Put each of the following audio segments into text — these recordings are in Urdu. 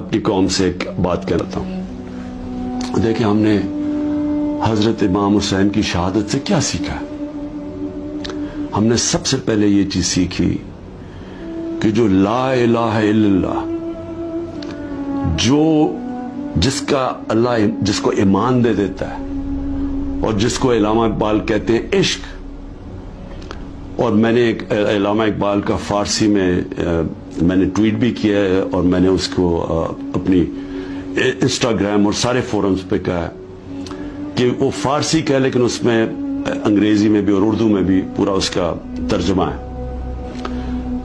اپنی قوم سے ایک بات کہتا ہوں. دیکھیں ہم نے حضرت امام حسین کی شہادت سے کیا سیکھا ہے؟ ہم نے سب سے پہلے یہ چیز سیکھی کہ جو لا الہ الا اللہ، جو جس کا اللہ جس کو ایمان دے دیتا ہے اور جس کو علامہ اقبال کہتے ہیں عشق. اور میں نے ایک علامہ اقبال کا فارسی میں نے ٹویٹ بھی کیا ہے اور میں نے اس کو اپنی انسٹاگرام اور سارے فورمز پہ کہا ہے کہ وہ فارسی کا ہے لیکن اس میں انگریزی میں بھی اور اردو میں بھی پورا اس کا ترجمہ ہے.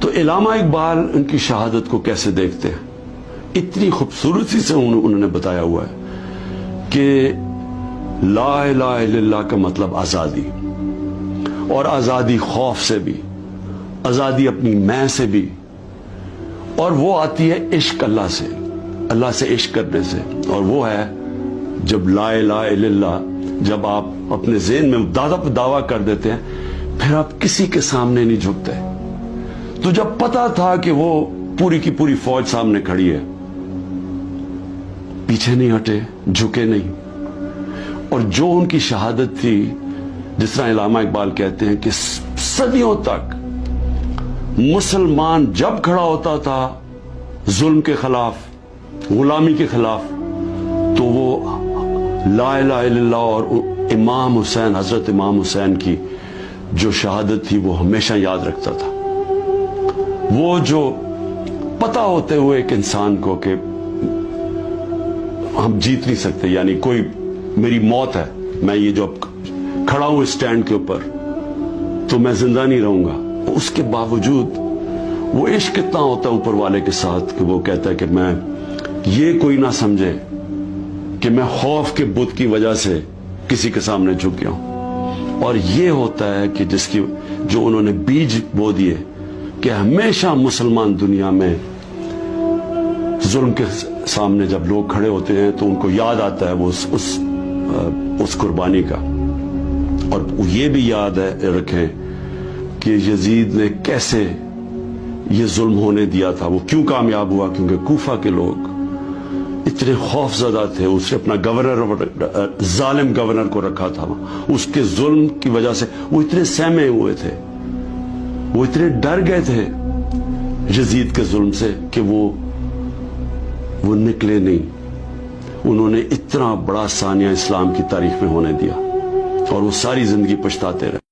تو علامہ اقبال ان کی شہادت کو کیسے دیکھتے ہیں؟ اتنی خوبصورتی سے انہوں نے بتایا ہوا ہے کہ لا الہ الا اللہ کا مطلب آزادی، اور آزادی خوف سے بھی، آزادی اپنی میں سے بھی، اور وہ آتی ہے عشق اللہ سے، اللہ سے عشق کرنے سے. اور وہ ہے جب لا الہ الا اللہ جب آپ اپنے ذہن میں دعویٰ کر دیتے ہیں پھر آپ کسی کے سامنے نہیں جھکتے. تو جب پتا تھا کہ وہ پوری کی پوری فوج سامنے کھڑی ہے، پیچھے نہیں ہٹے، جھکے نہیں. اور جو ان کی شہادت تھی، جس طرح علامہ اقبال کہتے ہیں کہ صدیوں تک مسلمان جب کھڑا ہوتا تھا ظلم کے خلاف، غلامی کے خلاف، تو وہ لا الہ الا اللہ اور امام حسین، حضرت امام حسین کی جو شہادت تھی وہ ہمیشہ یاد رکھتا تھا. وہ جو پتا ہوتے ہوئے ایک انسان کو کہ ہم جیت نہیں سکتے، یعنی کوئی میری موت ہے، میں یہ جو کھڑا ہوں اسٹینڈ کے اوپر تو میں زندہ نہیں رہوں گا، اس کے باوجود وہ عشق کتنا ہوتا ہے اوپر والے کے ساتھ کہ وہ کہتا ہے کہ میں یہ کوئی نہ سمجھے کہ میں خوف کے بت کی وجہ سے کسی کے سامنے جھک گیا ہوں. اور یہ ہوتا ہے کہ جو انہوں نے بیج بو دیے کہ ہمیشہ مسلمان دنیا میں ظلم کے سامنے جب لوگ کھڑے ہوتے ہیں تو ان کو یاد آتا ہے وہ اس قربانی کا. اور یہ بھی یاد رکھیں کہ یزید نے کیسے یہ ظلم ہونے دیا تھا. وہ کیوں کامیاب ہوا؟ کیونکہ کوفہ کے لوگ اتنے خوف زدہ تھے. اس نے اپنا گورنر، ظالم گورنر کو رکھا تھا، اس کے ظلم کی وجہ سے وہ اتنے سہمے ہوئے تھے، وہ اتنے ڈر گئے تھے یزید کے ظلم سے کہ وہ نکلے نہیں. انہوں نے اتنا بڑا ثانیہ اسلام کی تاریخ میں ہونے دیا اور وہ ساری زندگی پچھتاتے رہے.